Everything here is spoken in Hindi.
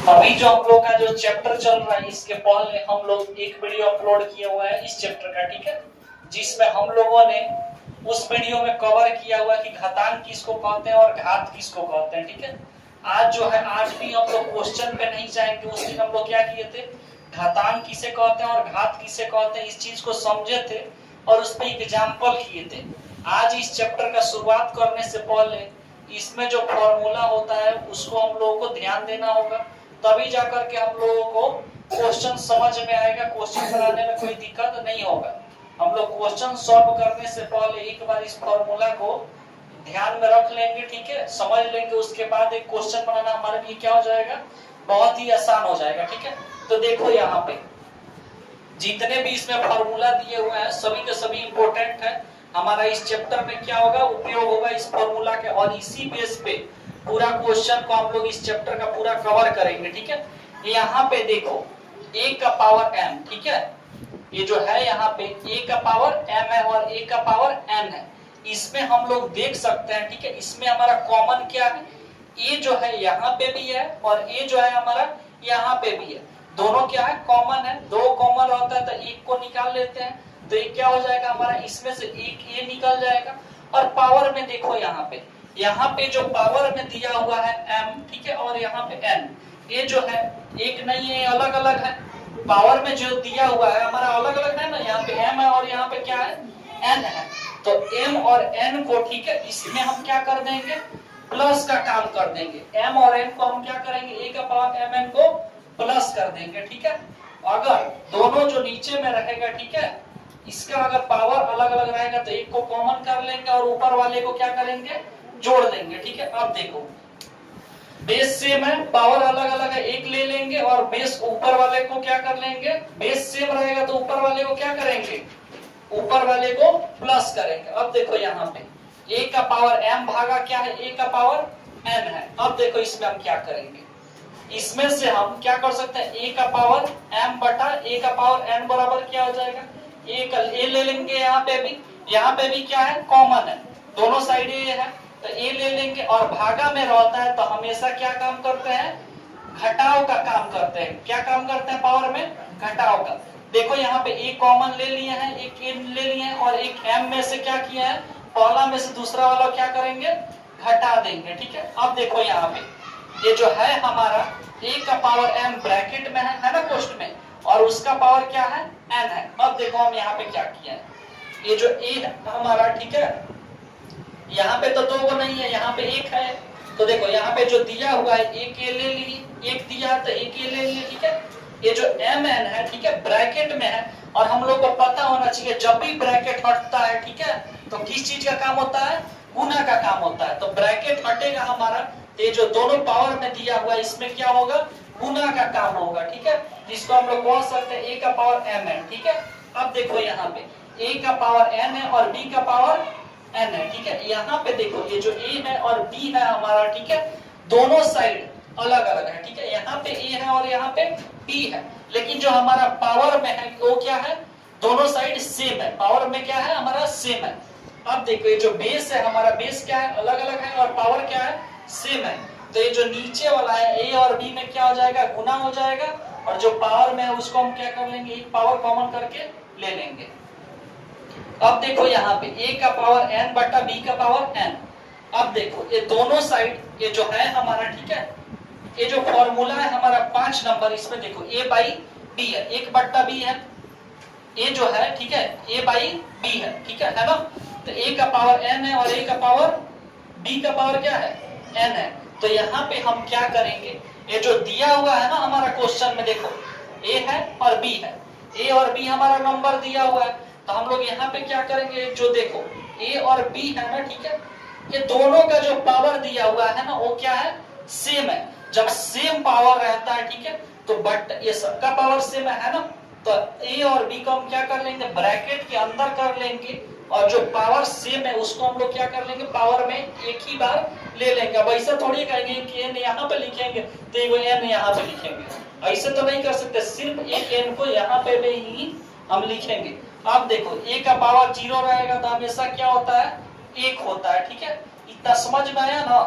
अभी जो हम लोग का जो चैप्टर चल रहा है इसके पहले हम लोग एक वीडियो अपलोड किया हुआ है इस चैप्टर का, ठीक है, जिसमें हम लोगों ने उस वीडियो में कवर किया हुआ है कि घातांक किसको कहते हैं और घात किसको कहते हैं, ठीक है। आज जो है आज भी हम लोग क्वेश्चन पे नहीं जाएंगे। उस दिन हम लोग क्या किए थे, घातांक किसे कहते हैं और घात किसे कहते हैं इस चीज को समझे थे और उस पर एग्जाम्पल किए थे। आज इस चैप्टर का शुरुआत करने से पहले इसमें जो फॉर्मूला होता है उसको हम लोगों को ध्यान देना होगा, तभी जाकर के हम लोगों को क्वेश्चन समझ में आएगा, क्वेश्चन बनाने में कोई दिक्कत नहीं होगा। हम लोग क्वेश्चन सॉल्व करने से पहले एक बार इस फॉर्मूला को ध्यान में रख लेंगे, ठीक है, समझ लेंगे, उसके बाद एक क्वेश्चन बनाना हमारे लिए क्या हो जाएगा, बहुत ही आसान हो जाएगा, ठीक है। तो देखो यहाँ पे जितने भी इसमें फॉर्मूला दिए हुए हैं सभी के सभी इंपॉर्टेंट है। हमारा इस चैप्टर में क्या होगा, उपयोग होगा इस फॉर्मूला के, और इसी बेस पे पूरा क्वेश्चन को हम लोग इस चैप्टर का पूरा कवर करेंगे, ठीक है। यहाँ पे देखो a का पावर m, ठीक है, ये जो है यहाँ पे a का पावर m है और a का पावर n है। इसमें हम लोग देख सकते हैं, ठीक है, इसमें हमारा कॉमन क्या है, a जो है यहाँ पे भी है और a जो है हमारा यहाँ पे भी है, दोनों क्या है, कॉमन है। दो कॉमन रहता है तो एक को निकाल लेते हैं, तो ये क्या हो जाएगा हमारा, इसमें से एक a निकल जाएगा। और पावर में देखो यहाँ पे जो पावर में दिया हुआ है m, ठीक है, और यहाँ पे n, ये जो है एक नहीं है, अलग अलग है। पावर में जो दिया हुआ है हमारा अलग अलग है ना, यहाँ पे m है और यहाँ पे क्या है, n है। तो m और n को, ठीक है, इसमें हम क्या कर देंगे, प्लस का काम कर देंगे। m और n को हम क्या करेंगे, a का पावर mn को प्लस कर देंगे, ठीक है। अगर दोनों जो नीचे में रहेगा, ठीक है, इसका अगर पावर अलग अलग रहेगा तो एक को कॉमन कर लेंगे और ऊपर वाले को क्या करेंगे, जोड़ देंगे, ठीक है। अब देखो बेस सेम है, पावर अलग अलग है, एक ले लेंगे और बेस ऊपर वाले को क्या कर लेंगे, बेस सेम रहेगा तो ऊपर वाले को क्या करेंगे, ऊपर वाले को प्लस करेंगे। अब देखो यहाँ पे a का पावर m भागा क्या है, a का पावर n है। अब देखो इसमें हम क्या करेंगे, इसमें से हम क्या कर सकते हैं, a का पावर m बटा a का पावर n बराबर क्या हो जाएगा, a ले लेंगे, यहाँ पे भी क्या है, कॉमन है, दोनों साइड a है तो a ले लेंगे। और भागा में रहता है तो हमेशा क्या काम करते हैं, घटाव का काम करते हैं। क्या काम करते हैं, पावर में घटाव का। देखो यहाँ पे a कॉमन ले लिए हैं, एक a ले लिए हैं और एक m में से क्या किया है, पहला में से दूसरा वाला क्या करेंगे, घटा देंगे, ठीक है। अब देखो यहाँ पे ये जो है हमारा a का पावर m ब्रैकेट में है ना क्वेश्चन में, और उसका पावर क्या है, n है। अब देखो हम यहाँ पे क्या किया है, ये जो a हमारा, ठीक है, यहाँ पे तो दो को नहीं है, यहाँ पे एक है। तो देखो यहाँ पे जो दिया हुआ है एक a ले ली, एक दिया तो एक a ले लिए, ठीक है। ये जो mn है, ठीक है, ब्रैकेट में है और हम लोग को पता होना चाहिए जब भी ब्रैकेट हटता है, ठीक है, तो किस चीज का काम होता है, गुना का काम होता है। तो ब्रैकेट हटेगा हमारा, ये जो दोनों पावर में दिया हुआ है इसमें क्या होगा, गुना का काम होगा, ठीक है, जिसको हम लोग बोल सकते हैं a का पावर mn, ठीक है। अब देखो यहाँ पे a का पावर n है और b का पावर n है, ठीक है। यहाँ पे देखो ये जो a है और b है हमारा, ठीक है, दोनों साइड अलग अलग है, ठीक है। यहाँ पे a है और यहाँ पे b है, लेकिन जो हमारा पावर में है वो क्या है, दोनों साइड सेम है, पावर में क्या है हमारा सेम है। अब देखो ये जो बेस है हमारा, बेस क्या है, अलग अलग है और पावर क्या है, सेम है। तो ये जो नीचे वाला है a और b में क्या हो जाएगा, गुना हो जाएगा, और जो पावर में है उसको हम क्या कर लेंगे, एक पावर कॉमन करके ले लेंगे। अब देखो यहाँ पे a का पावर n बटा b का पावर n। अब देखो ये दोनों साइड ये जो है हमारा, ठीक है, ये जो फॉर्मूला है हमारा 5 नंबर, इसमें देखो a बाई b है, 1 बट्टा b है, a जो है, ठीक है, a बाई b है, ठीक है ना। तो a का पावर n है और a का पावर b का पावर क्या है, n है। तो यहाँ पे हम क्या करेंगे, ये जो दिया हुआ है ना हमारा क्वेश्चन में, देखो a है और b है, a और b हमारा नंबर दिया हुआ है, तो हम लोग यहाँ पे क्या करेंगे, जो देखो a और b है ना, ठीक है, ये दोनों का जो पावर दिया हुआ है ना वो क्या है, सेम है। जब सेम पावर रहता है, ठीक है, तो बट ये सबका पावर सेम है ना, तो a और b को हम क्या कर लेंगे, ब्रैकेट के अंदर कर लेंगे, और जो पावर सेम है उसको हम लोग क्या कर लेंगे, पावर में एक ही बार ले लेंगे। अब ऐसा थोड़ी कहेंगे कि n यहाँ पे लिखेंगे तो एगो n यहाँ पे लिखेंगे, ऐसे तो नहीं कर सकते, सिर्फ एक n को यहाँ पे ही हम लिखेंगे। अब देखो a का पावर 0 रहेगा तो हमेशा क्या होता है, 1 होता है, ठीक है। इतना समझ में आया ना।